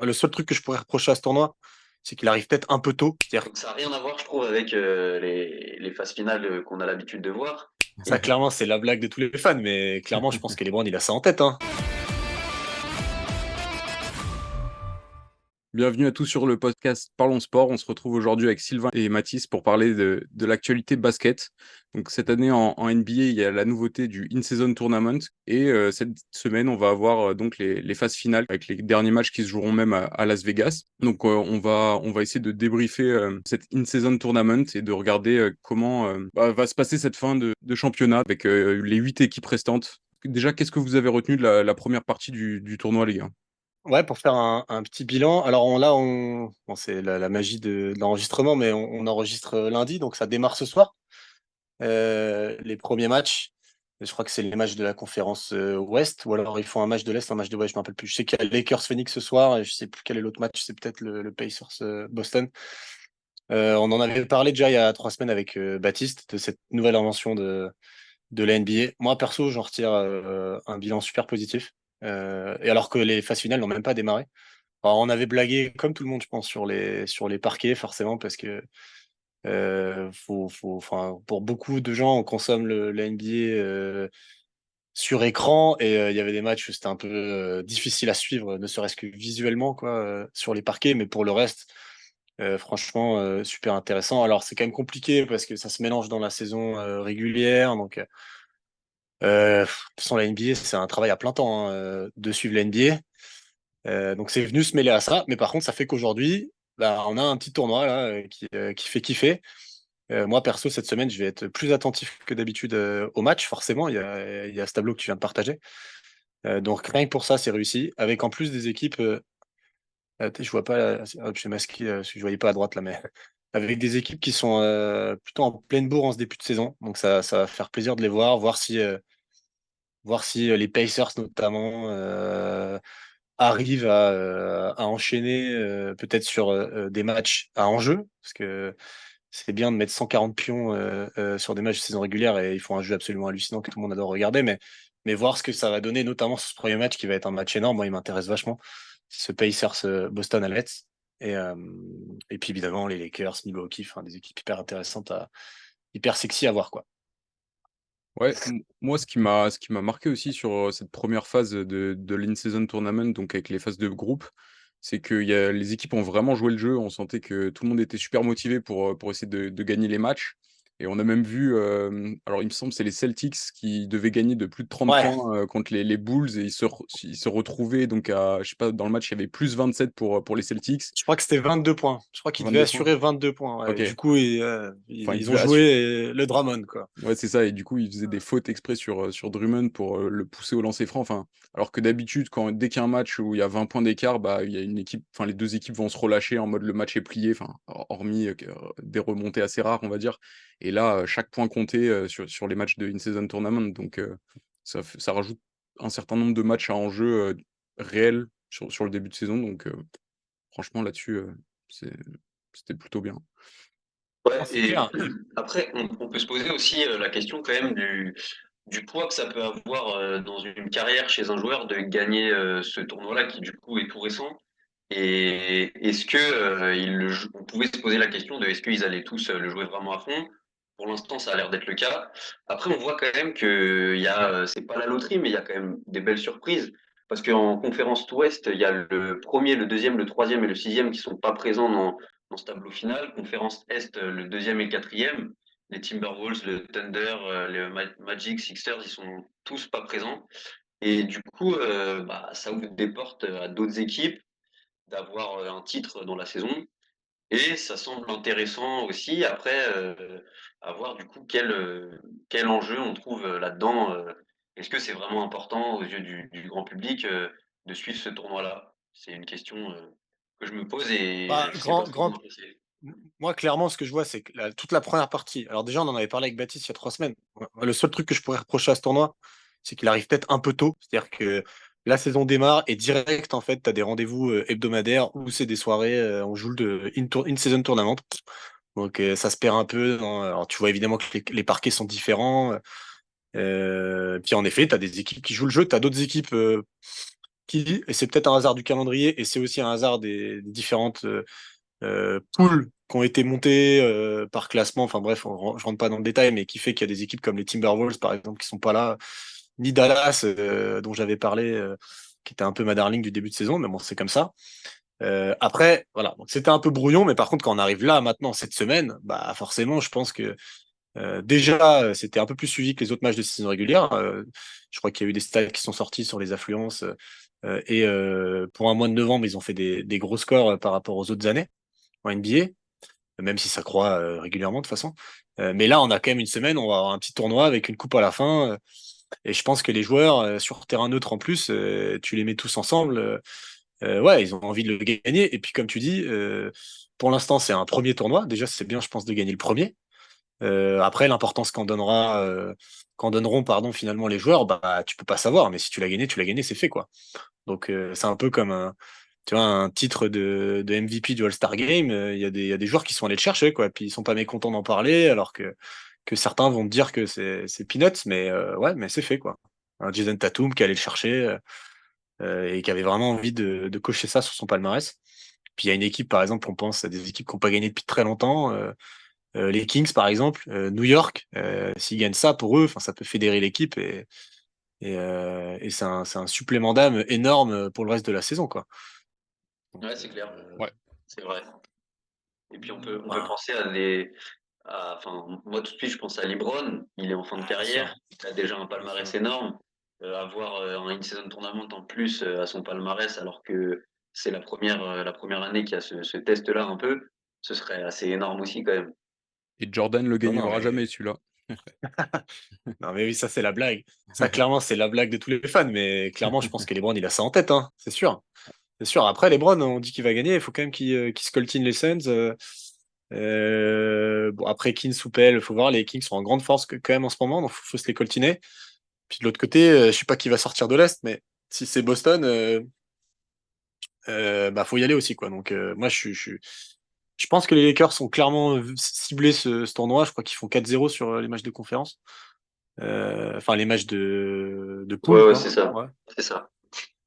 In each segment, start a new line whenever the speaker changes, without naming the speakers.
Le seul truc que je pourrais reprocher à ce tournoi, c'est qu'il arrive peut-être un peu tôt. C'est-à-dire
Donc ça n'a rien à voir, je trouve, avec les phases finales qu'on a l'habitude de voir.
ça, clairement, c'est la blague de tous les fans, mais clairement, je pense que LeBron, il a ça en tête, hein.
Bienvenue à tous sur le podcast Parlons Sport. On se retrouve aujourd'hui avec Sylvain et Mathis pour parler de l'actualité basket. Donc cette année en NBA, il y a la nouveauté du In-Season Tournament et cette semaine, on va avoir donc les phases finales avec les derniers matchs qui se joueront même à Las Vegas. Donc on va essayer de débriefer cette In-Season Tournament et de regarder comment va se passer cette fin de championnat avec les 8 équipes restantes. Déjà, qu'est-ce que vous avez retenu de la première partie du tournoi, les gars?
Ouais, pour faire un petit bilan. Alors bon, c'est la magie de l'enregistrement, mais on enregistre lundi, donc ça démarre ce soir. Les premiers matchs, je crois que c'est les matchs de la conférence Ouest, ou alors ils font un match de l'Est, un match de Ouest, je ne me rappelle plus. Je sais qu'il y a Lakers Phoenix ce soir, et je sais plus quel est l'autre match, c'est peut-être le Pacers Boston. On en avait parlé déjà il y a 3 semaines avec Baptiste, de cette nouvelle invention de la NBA. Moi, perso, j'en retire un bilan super positif. Et alors que les phases finales n'ont même pas démarré. Alors, on avait blagué, comme tout le monde, je pense, sur les parquets, forcément, parce que enfin, pour beaucoup de gens, on consomme la NBA sur écran, et il y avait des matchs où c'était un peu difficile à suivre, ne serait-ce que visuellement, quoi, sur les parquets, mais pour le reste, franchement, super intéressant. Alors, c'est quand même compliqué parce que ça se mélange dans la saison régulière, donc de toute façon, la NBA, c'est un travail à plein temps, hein, de suivre la NBA. Donc c'est venu se mêler à ça, mais par contre, ça fait qu'aujourd'hui, bah, on a un petit tournoi là qui fait kiffer. Moi, perso, cette semaine, je vais être plus attentif que d'habitude au match, forcément. Il y a ce tableau que tu viens de partager. Donc rien que pour ça, c'est réussi. Avec en plus des équipes, je vois pas, je suis masqué, parce que je voyais pas à droite là, mais avec des équipes qui sont plutôt en pleine bourre en ce début de saison. Donc ça va faire plaisir de les voir, voir si les Pacers notamment arrivent à enchaîner peut-être sur des matchs à enjeu, parce que c'est bien de mettre 140 pions sur des matchs de saison régulière et ils font un jeu absolument hallucinant que tout le monde adore regarder, mais voir ce que ça va donner, notamment sur ce premier match qui va être un match énorme, moi il m'intéresse vachement, ce Pacers Boston à Nets. Et, euh, et puis évidemment les Lakers, Milwaukee, enfin, des équipes hyper intéressantes, hyper sexy à voir, quoi.
Ouais, moi, ce qui m'a marqué aussi sur cette première phase de l'in-season tournament, donc avec les phases de groupe, c'est que les équipes ont vraiment joué le jeu. On sentait que tout le monde était super motivé pour essayer de gagner les matchs. Et on a même vu, alors il me semble, c'est les Celtics qui devaient gagner de plus de 30
Ouais,
points contre les Bulls et ils se retrouvaient donc à, je sais pas, dans le match, il y avait plus 27 pour les Celtics.
je crois que c'était 22 points. Je crois qu'ils devaient
22 points.
assurer 22 points. Ouais.
Ok.
Du coup,
Enfin, ils
ils ont
devaient
joué
assurer.
le Drummond, quoi.
Ouais, c'est ça. Et du coup, il faisait des fautes exprès sur Drummond pour le pousser au lancer franc. Enfin, alors que d'habitude, dès qu'il y a un match où il y a 20 points d'écart, bah, il y a une équipe, enfin, les deux équipes vont se relâcher en mode le match est plié, enfin, hormis des remontées assez rares, on va dire. Et là, chaque point comptait sur les matchs de in-season tournament. Donc, ça rajoute un certain nombre de matchs à enjeu réels sur le début de saison. Donc, franchement, là-dessus, c'est- c'était plutôt bien.
Non,
Ouais,
c'est
et
clair.
après, on peut se poser aussi la question quand même du poids que ça peut avoir dans une carrière chez un joueur de gagner ce tournoi-là qui du coup est tout récent. Et est-ce que on pouvait se poser la question de est-ce qu'ils allaient tous le jouer vraiment à fond? Pour l'instant, ça a l'air d'être le cas. Après, on voit quand même que c'est pas la loterie, mais il y a quand même des belles surprises. Parce qu'en conférence Ouest, il y a le premier, le deuxième, le troisième et le sixième qui sont pas présents dans ce tableau final. Conférence Est, le deuxième et le quatrième, les Timberwolves, le Thunder, les Magic, Sixers, ils sont tous pas présents. Et du coup, bah, ça ouvre des portes à d'autres équipes d'avoir un titre dans la saison. Et ça semble intéressant aussi, après, à voir du coup quel enjeu on trouve là-dedans. Est-ce que c'est vraiment important aux yeux du grand public de suivre ce tournoi-là? C'est une question que je me pose et
Bah,
je sais pas ce que vous en pensez.
moi, clairement, ce que je vois, c'est que toute la première partie. Alors, déjà, on en avait parlé avec Baptiste il y a 3 semaines. Moi, le seul truc que je pourrais reprocher à ce tournoi, c'est qu'il arrive peut-être un peu tôt. C'est-à-dire que la saison démarre et direct, en fait, tu as des rendez-vous hebdomadaires où c'est des soirées, on joue in-season tournament. Donc, ça se perd un peu. Alors, tu vois évidemment que les parquets sont différents. Puis, en effet, tu as des équipes qui jouent le jeu. Tu as d'autres équipes et c'est peut-être un hasard du calendrier, et c'est aussi un hasard des différentes poules qui ont été montées par classement. Enfin bref, je rentre pas dans le détail, mais qui fait qu'il y a des équipes comme les Timberwolves, par exemple, qui sont pas là, ni Dallas, dont j'avais parlé, qui était un peu ma darling du début de saison, mais bon, c'est comme ça. Après, voilà, donc c'était un peu brouillon, mais par contre, quand on arrive là, maintenant, cette semaine, bah forcément, je pense que déjà, c'était un peu plus suivi que les autres matchs de saison régulière. Je crois qu'il y a eu des stats qui sont sortis sur les affluences. Et pour un mois de novembre, ils ont fait des gros scores par rapport aux autres années en NBA, même si ça croît régulièrement de toute façon. Mais là, on a quand même une semaine, on va avoir un petit tournoi avec une coupe à la fin. Et je pense que les joueurs, sur terrain neutre en plus, tu les mets tous ensemble. Ouais, ils ont envie de le gagner. Et puis, comme tu dis, pour l'instant, c'est un premier tournoi. Déjà, c'est bien, je pense, de gagner le premier. Après, l'importance qu'en donneront pardon, finalement les joueurs, bah, tu peux pas savoir. Mais si tu l'as gagné, c'est fait, quoi. Donc, c'est un peu comme tu vois, un titre de MVP du All-Star Game. Il y a des joueurs qui sont allés le chercher, quoi. Puis ils sont pas mécontents d'en parler, alors que certains vont te dire que c'est peanuts, mais ouais, mais c'est fait, quoi. Un Jason Tatum qui allait le chercher et qui avait vraiment envie de cocher ça sur son palmarès. Puis il y a une équipe, par exemple, on pense à des équipes qui n'ont pas gagné depuis très longtemps. Les Kings, par exemple, New York, s'ils gagnent ça pour eux, enfin, ça peut fédérer l'équipe et c'est un supplément d'âme énorme pour le reste de la saison, quoi. Donc,
Ouais, c'est clair.
Ouais.
C'est vrai. Et puis on peut
voilà.
penser enfin, moi tout de suite je pense à LeBron, il est en fin de
Ah, bien sûr,
carrière, il a déjà un
bien sûr.
palmarès énorme, avoir un in-season tournament en plus à son palmarès alors que c'est la première année qu'il y a ce test-là un peu, ce serait assez énorme aussi quand même.
Et Jordan le
Non, non,
gagnera jamais,
mais
celui-là.
non, mais oui, ça c'est la blague. Ça, clairement, c'est la blague de tous les fans. Mais clairement, je pense que LeBron, il a ça en tête, hein, c'est sûr. C'est sûr. Après, LeBron, on dit qu'il va gagner. Il faut quand même qu'il se coltine les Suns. Bon, après, Kings ou Pell, il faut voir. Les Kings sont en grande force quand même en ce moment, donc faut se les coltiner. Puis de l'autre côté, je sais pas qui va sortir de l'Est, mais si c'est Boston, bah faut y aller aussi, quoi. Donc moi, je pense que les Lakers sont clairement ciblés ce tournoi. Je crois qu'ils font 4-0 sur les matchs de conférence. Enfin, les matchs de
Ouais,
poule,
ouais,
quoi.
c'est ça,
Ouais.
c'est ça.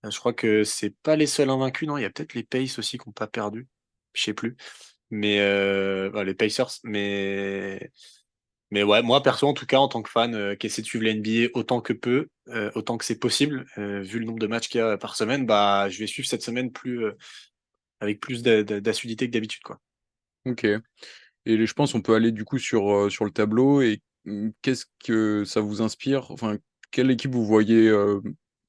Je crois que c'est pas les seuls invaincus, non. Il y a peut-être les Pace aussi qui n'ont pas perdu. Je sais plus. Mais bah, les Pacers. Mais ouais, moi perso, en tout cas, en tant que fan qui essaie de suivre la NBA autant que peu, autant que c'est possible, vu le nombre de matchs qu'il y a par semaine, bah je vais suivre cette semaine avec plus d'assiduité que d'habitude, quoi.
OK. Et je pense on peut aller du coup sur le tableau et qu'est-ce que ça vous inspire? Enfin, quelle équipe vous voyez,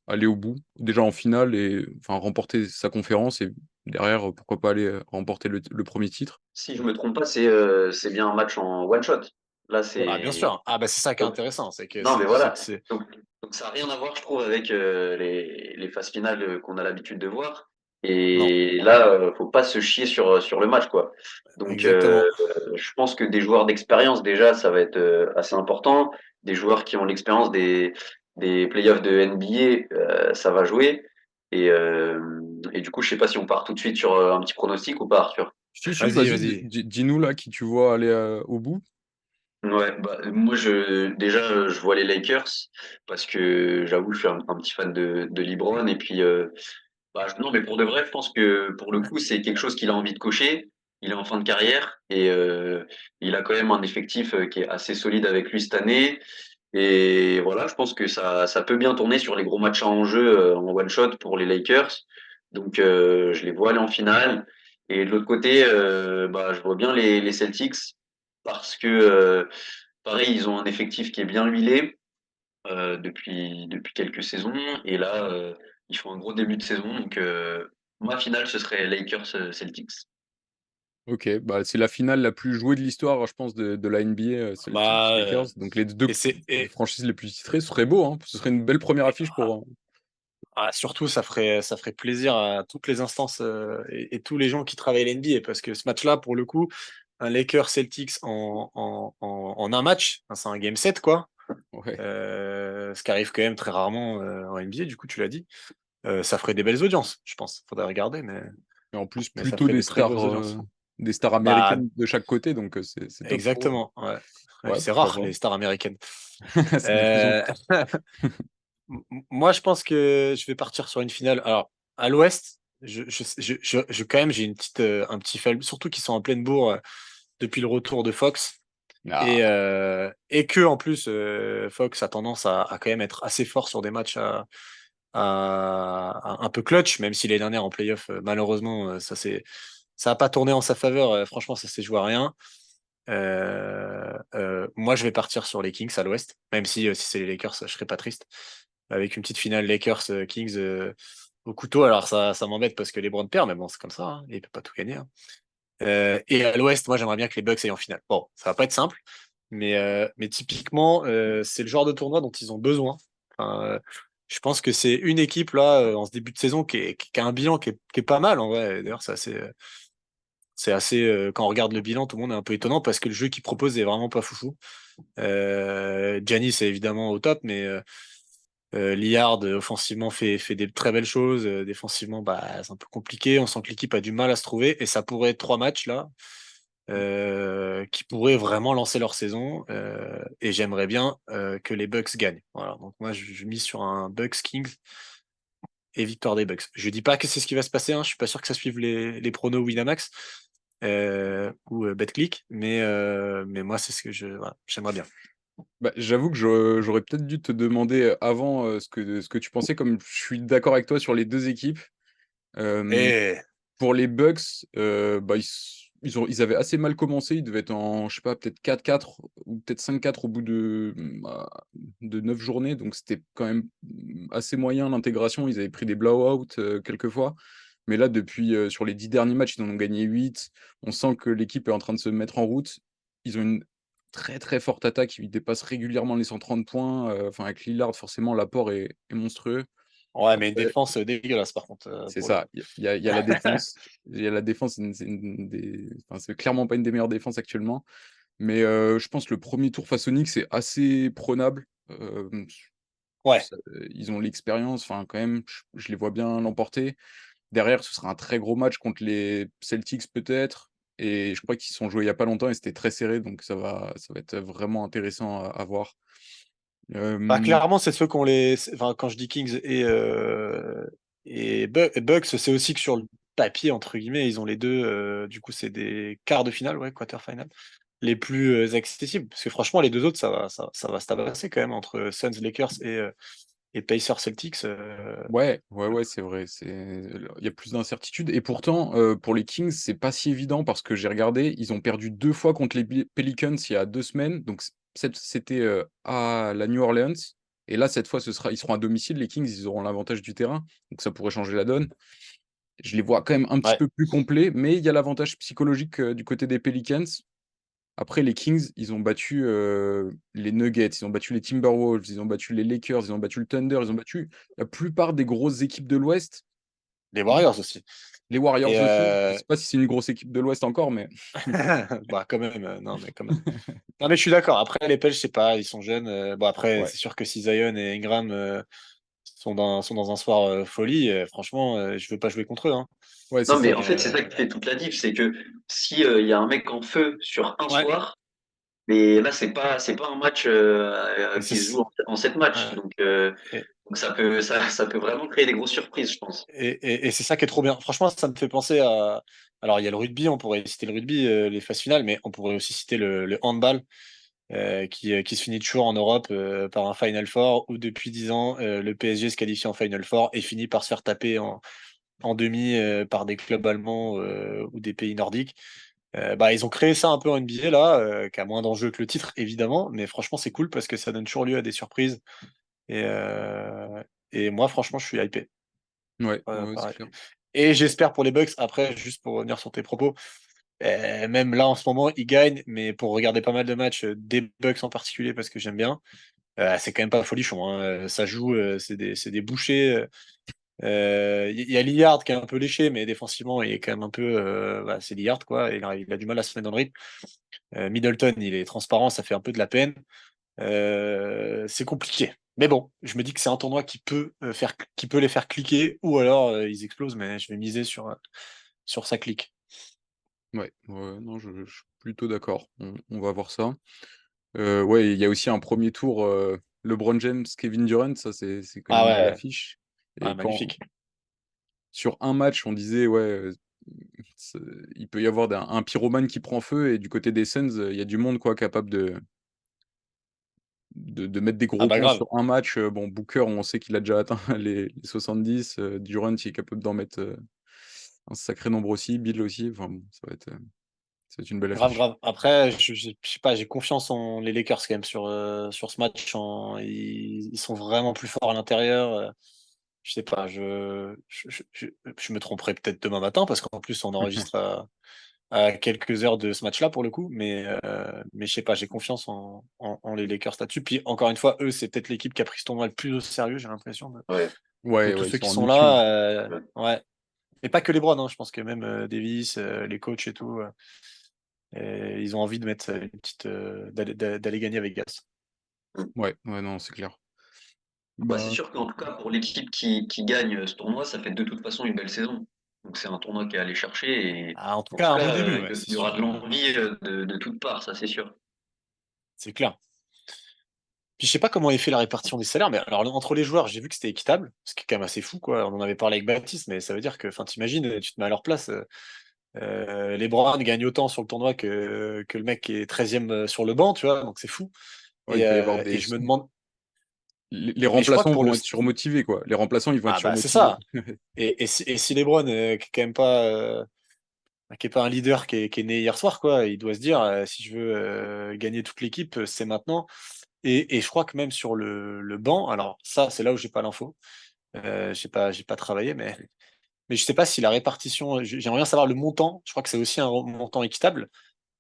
aller au bout? Déjà en finale et enfin remporter sa conférence et derrière, pourquoi pas aller, remporter le 1er titre?
Si je me trompe pas, c'est bien un match en one shot. Là,
Ah, bien
c'est
sûr. Ah, bah c'est ça qui est
donc
intéressant, c'est que
non, mais
c'est
voilà.
que c'est.
Donc, donc ça n'a rien à voir, je trouve, avec les phases finales qu'on a l'habitude de voir.
Non,
Et là, faut pas se chier sur le match, quoi. Donc,
exactement.
je pense que des joueurs d'expérience, déjà, ça va être assez important. Des joueurs qui ont l'expérience des playoffs de NBA, ça va jouer. Et, euh, et du coup, je sais pas si on part tout de suite sur un petit pronostic ou pas, Arthur.
Si,
Vas-y,
vas-y,
vas-y.
dis-nous là qui tu vois aller, au bout.
Ouais, bah, moi je vois les Lakers parce que j'avoue je suis un petit fan de LeBron et puis non mais pour de vrai je pense que pour le coup c'est quelque chose qu'il a envie de cocher. Il est en fin de carrière et il a quand même un effectif qui est assez solide avec lui cette année et voilà je pense que ça peut bien tourner sur les gros matchs en jeu en one shot pour les Lakers. Donc je les vois aller en finale et de l'autre côté je vois bien les Celtics parce que pareil, ils ont un effectif qui est bien huilé depuis quelques saisons. Et là, ils font un gros début de saison. Donc, ma finale, ce serait Lakers-Celtics.
OK, bah, c'est la finale la plus jouée de l'histoire, je pense, de la NBA, Celtics
Bah,
Lakers, donc les 2
et c'est
franchises les plus titrées. Ce serait beau, hein, ce serait une belle première
et,
affiche pour,
surtout, ça ferait plaisir à toutes les instances et tous les gens qui travaillent à l'NBA parce que ce match-là, pour le coup, un Lakers Celtics en un match, enfin, c'est un game 7, quoi.
ouais.
Ce qui arrive quand même très rarement en NBA, du coup, tu l'as dit. Ça ferait des belles audiences, je pense. Faudrait regarder,
Et en plus,
mais ça
plutôt
ferait des très grosses audiences.
des stars
Bah,
américaines de chaque côté, donc c'est top pour eux.
exactement, ouais. Ouais,
Ouais,
c'est
pourquoi
rare,
pas.
les stars américaines.
C'est de plus en
Euh,
plus.
Moi, je pense que je vais partir sur une finale. Alors, à l'Ouest, quand même, j'ai un petit faible, surtout qu'ils sont en pleine bourre depuis le retour de Fox.
Ah,
Et que en plus, Fox a tendance à quand même être assez fort sur des matchs un peu clutch, même si l'année dernière en playoff, malheureusement, ça a pas tourné en sa faveur. Franchement, ça s'est joué à rien. Moi, je vais partir sur les Kings à l'Ouest, même si c'est les Lakers, je serais pas triste. Avec une petite finale Lakers-Kings au couteau. Alors, ça m'embête parce que LeBron perd, mais bon, c'est comme ça, hein, il peut pas tout gagner, hein. Et à l'Ouest, moi, j'aimerais bien que les Bucks aillent en finale. Bon, ça va pas être simple, mais typiquement, c'est le genre de tournoi dont ils ont besoin. Enfin, je pense que c'est une équipe là, en ce début de saison, qui a un bilan qui est pas mal en vrai. D'ailleurs, quand on regarde le bilan, tout le monde est un peu étonnant parce que le jeu qu'ils proposent est vraiment pas foufou. Giannis est évidemment au top, mais Lillard offensivement fait des très belles choses. Défensivement, bah, c'est un peu compliqué. On sent que l'équipe a du mal à se trouver et ça pourrait être 3 matchs là qui pourraient vraiment lancer leur saison. Et j'aimerais bien que les Bucks gagnent. Voilà. Donc moi, je mise sur un Bucks Kings et victoire des Bucks. Je dis pas que c'est ce qui va se passer. Hein. Je suis pas sûr que ça suive les pronos Winamax ou BetClick, mais moi, c'est ce que voilà, j'aimerais bien.
bah, j'avoue que j'aurais peut-être dû te demander avant ce que tu pensais, comme je suis d'accord avec toi sur les deux équipes. Euh,
Et
pour les Bucks, bah, ils avaient assez mal commencé. Ils devaient être en, je sais pas, peut-être 4-4 ou peut-être 5-4 au bout de 9 journées. Donc c'était quand même assez moyen l'intégration. Ils avaient pris des blowouts quelques fois. Mais là, depuis sur les 10 derniers matchs, ils en ont gagné 8. On sent que l'équipe est en train de se mettre en route. Ils ont une très très forte attaque qui dépasse régulièrement les 130 points. Enfin, avec Lillard, forcément, l'apport est monstrueux.
ouais, mais une
Après,
défense dégueulasse par contre
c'est
pour le
ça.
coup.
Il y a la défense. Il y a la défense, enfin, c'est clairement pas une des meilleures défenses actuellement. Mais je pense que le premier tour face aux Knicks, c'est assez prenable.
Ouais.
Ils ont l'expérience, enfin, quand même, je les vois bien l'emporter. Derrière, ce sera un très gros match contre les Celtics, peut-être. Et je crois qu'ils se sont joués il y a pas longtemps et c'était très serré, donc ça va être vraiment intéressant à voir.
Bah,
Euh,
clairement, c'est ceux qu'on les. Enfin, quand je dis Kings et Bucks, c'est aussi que sur le papier, entre guillemets, ils ont les deux. Du coup, c'est des quarts de finale, ouais, quarter final, les plus accessibles. Parce que franchement, les deux autres, ça va se tabasser quand même entre Suns, Lakers et Pacers, Celtics.
ouais, c'est vrai. Il y a plus d'incertitudes. Et pourtant, pour les Kings, c'est pas si évident parce que j'ai regardé, ils ont perdu 2 fois contre les Pelicans il y a 2 semaines. Donc, c'était à la New Orleans. Et là, cette fois, ils seront à domicile. Les Kings, ils auront l'avantage du terrain. Donc, ça pourrait changer la donne. Je les vois quand même un petit
Ouais.
peu plus complets, mais il y a l'avantage psychologique du côté des Pelicans. Après, les Kings, ils ont battu les Nuggets, ils ont battu les Timberwolves, ils ont battu les Lakers, ils ont battu le Thunder, ils ont battu la plupart des grosses équipes de l'Ouest.
Les Warriors aussi.
Les
Et
Warriors aussi. Je sais pas si c'est une grosse équipe de l'Ouest encore, mais
bah, quand même, non, mais quand même. Non, mais je suis d'accord. Après, les Pels, je sais pas, ils sont jeunes. Bon, après,
ouais,
c'est sûr que si Zion et Ingram sont dans un soir folie, franchement, je veux pas jouer contre eux, hein.
ouais, c'est
Non, mais
ça.
en
Mais
fait, c'est ça qui fait toute la diff, c'est que si il y a un mec en feu sur un
ouais,
soir, mais là, c'est pas un match
mais
qui se joue en 7 matchs.
ouais. Et,
Donc ça peut vraiment créer des grosses surprises, je pense.
et c'est ça qui est trop bien. Franchement, ça me fait penser à. Alors, il y a le rugby, on pourrait citer le rugby, les phases finales, mais on pourrait aussi citer le handball, qui se finit toujours en Europe par un Final Four, où depuis 10 ans, le PSG se qualifie en Final Four et finit par se faire taper en demi par des clubs allemands ou des pays nordiques. Bah, ils ont créé ça un peu en NBA là, qui a moins d'enjeux que le titre évidemment, mais franchement c'est cool parce que ça donne toujours lieu à des surprises. Et, euh, et moi franchement je suis hypé.
Ouais, ouais, c'est
Pareil.
clair.
Et j'espère pour les Bucks, après juste pour revenir sur tes propos, même là en ce moment ils gagnent, mais pour regarder pas mal de matchs, des Bucks en particulier parce que j'aime bien, c'est quand même pas folichon, hein. Ça joue, c'est des bouchées. Il y a Lillard qui est un peu léché, mais défensivement, il est quand même un peu. Bah, c'est Lillard, quoi. Il a du mal à se mettre dans le rythme. Middleton, il est transparent, ça fait un peu de la peine. C'est compliqué. Mais bon, je me dis que c'est un tournoi qui peut les faire cliquer, ou alors ils explosent, mais je vais miser sur sa clique.
Ouais, ouais, non, je suis plutôt d'accord. On va voir ça. Ouais, il y a aussi un premier tour. LeBron James, Kevin Durant, ça c'est quand
Ah
même une belle
ouais,
affiche.
ah,
Et quand
magnifique.
sur un match, on disait ouais, c'est- il peut y avoir un pyromane qui prend feu, et du côté des Suns, il y a du monde quoi capable de mettre des
Ah
gros
bah
points
grave.
sur un match. Bon, Booker, on sait qu'il a déjà atteint les 70. Durant, il est capable d'en mettre un sacré nombre aussi. Bill aussi. Enfin bon, ça va être une belle
Grave,
affiche.
grave. Après, je sais pas, j'ai confiance en les Lakers quand même sur ce match. Ils sont vraiment plus forts à l'intérieur. Je sais pas, je me tromperai peut-être demain matin parce qu'en plus on enregistre à quelques heures de ce match-là pour le coup. Mais je sais pas, j'ai confiance en les Lakers là-dessus. Puis encore une fois, eux, c'est peut-être l'équipe qui a pris ce tournoi le plus au sérieux, j'ai l'impression,
Ouais.
de
Ouais,
tous
ouais, ils
ceux
sont
qui
en
sont
mission.
là.
Ouais.
Ouais. Et pas que les Browns, hein, je pense que même Davis, les coachs et tout. Ils ont envie de mettre une petite d'aller gagner à Vegas.
Ouais, ouais, non, c'est clair.
Bah, c'est
Bah,
sûr qu'en tout cas, pour l'équipe qui gagne ce tournoi, ça fait de toute façon une belle saison. Donc c'est un tournoi qui est allé chercher et
Ah, en tout
en tout
cas, un bon
cas,
début, ouais,
il
c'est
y aura
sûr.
de l'envie de toutes parts, ça c'est sûr.
C'est clair. Puis je sais pas comment est fait la répartition des salaires, mais alors entre les joueurs, j'ai vu que c'était équitable, ce qui est quand même assez fou, quoi. On en avait parlé avec Baptiste, mais ça veut dire que, enfin, t'imagines, tu te mets à leur place. Les Browns gagnent autant sur le tournoi que le mec qui est 13e sur le banc, tu vois, donc c'est fou.
ouais, il va y avoir
Et
des
je me demande,
les
mais je crois que
remplaçants
pour le,
vont être surmotivés, quoi. Les remplaçants, ils vont être
ah bah c'est
surmotivés.
ça. Et si LeBron, qui est quand même pas, qui est pas un leader qui est né hier soir, quoi. Il doit se dire, si je veux gagner toute l'équipe, c'est maintenant. Et je crois que même sur le banc, alors ça, c'est là où j'ai pas l'info. J'ai pas travaillé, mais je sais pas si la répartition. J'aimerais bien savoir le montant. Je crois que c'est aussi un montant équitable,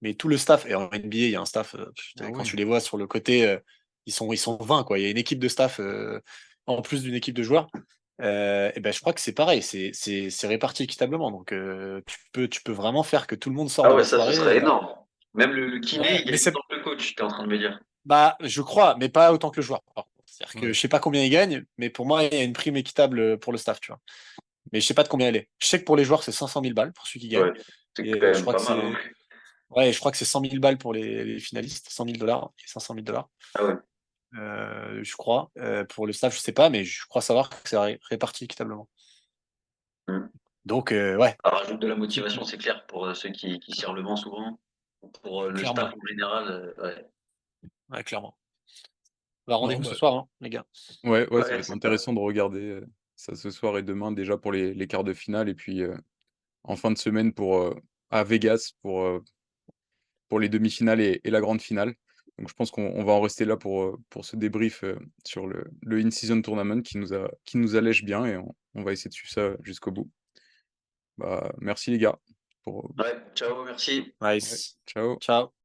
mais tout le staff. Et en NBA, il y a un staff.
Ah
Quand
ouais.
tu les vois sur le côté, ils sont 20, quoi. Il y a une équipe de staff en plus d'une équipe de joueurs. Et ben, je crois que c'est pareil. C'est réparti équitablement. Donc, tu peux vraiment faire que tout le monde sort
Ah
dans
ouais,
la
ça ce
soirée.
serait énorme. Même le kiné,
Ouais,
il
mais
gagne
c'est
autant que le coach, t'es en train de me dire.
bah, je crois, mais pas autant que le joueur. Par contre. C'est-à-dire que
Ouais.
je sais pas combien il gagne, mais pour moi, il y a une prime équitable pour le staff, tu vois. Mais je sais pas de combien elle est. Je sais que pour les joueurs, c'est 500 000 balles pour ceux qui gagnent.
Ouais, c'est
Et
quand
je
même
crois
pas
que
mal, hein.
c'est ouais, je crois que c'est 100 000 balles pour les finalistes, 100 000 dollars et 500 000 dollars.
Ah ouais.
Je crois. Pour le staff, je sais pas, mais je crois savoir que c'est réparti équitablement.
Hmm.
Donc, ouais,
Ça rajoute de la motivation, c'est clair, pour ceux qui tirent le vent souvent. Pour le staff
clairement.
en général, ouais.
Ouais, clairement. Bah,
Non,
rendez-vous ce
bah,
soir, hein, les gars.
ouais, ouais, ça va
Ouais,
être
c'est ça.
intéressant de regarder ça ce soir et demain déjà pour les quarts de finale, et puis en fin de semaine à Vegas pour les demi-finales et la grande finale. Donc je pense qu'on va en rester là pour ce débrief sur le In-Season Tournament qui nous allège bien, et on va essayer de suivre ça jusqu'au bout. Bah, merci les gars. Pour,
Ouais, ciao, merci.
ouais,
Nice.
ciao.
Ciao.